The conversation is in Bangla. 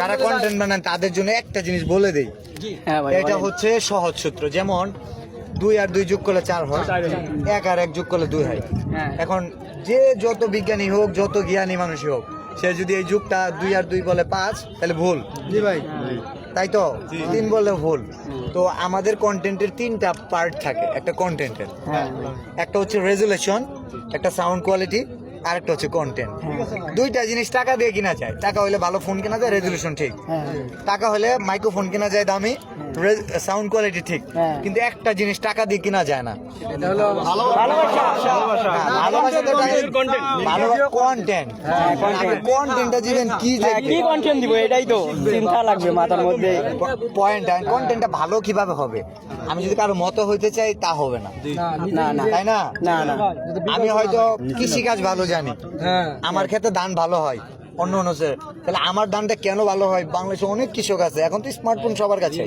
যারা কন্টেন্ট বানান তাদের জন্য একটা জিনিস বলে দেই, এটা হচ্ছে সহজ সূত্র। যেমন 2 আর 2 যোগ করলে 4 হয়, 1 আর 1 যোগ করলে 2 হয়। এখন যে যত বিজ্ঞানী হোক, যত জ্ঞানী মানুষই হোক, সে যদি এই যুগটা 2 আর 2 বলে 5, তাহলে ভুল। জি ভাই, তাই তো 3 বললে ভুল। তো আমাদের কন্টেন্টের 3টা পার্ট থাকে একটা কন্টেন্টের। একটা হচ্ছে রেজুলেশন, একটা সাউন্ড কোয়ালিটি, আর একটা হচ্ছে কন্টেন্ট। দুইটা জিনিস টাকা দিয়ে কিনা যায়। টাকা হলে ভালো ফোন কেনা যায়, রেজুলেশন ঠিক। টাকা হলে মাইক্রোফোন কেনা যায় দামি, সাউন্ড কোয়ালিটি ঠিক। কিন্তু একটা জিনিস টাকা দিয়ে কিনা যায় না, কন্টেন্টটা দিবেন কি কন্টেন্ট দিব, এটাই তো চিন্তা লাগবে মাথার মধ্যে। পয়েন্ট, কন্টেন্টটা ভালো কিভাবে হবে? আমি যদি কারো মতো হইতে চাই তা হবে না, তাই না? আমি হয়তো কৃষিকাজ ভালো জানি, আমার ক্ষেত্রে ধান ভালো হয়, অন্য তাহলে আমার ধানটা কেন ভালো হয়? বাংলাদেশে অনেক কৃষক আছে, এখন তো স্মার্টফোন সবার কাছে।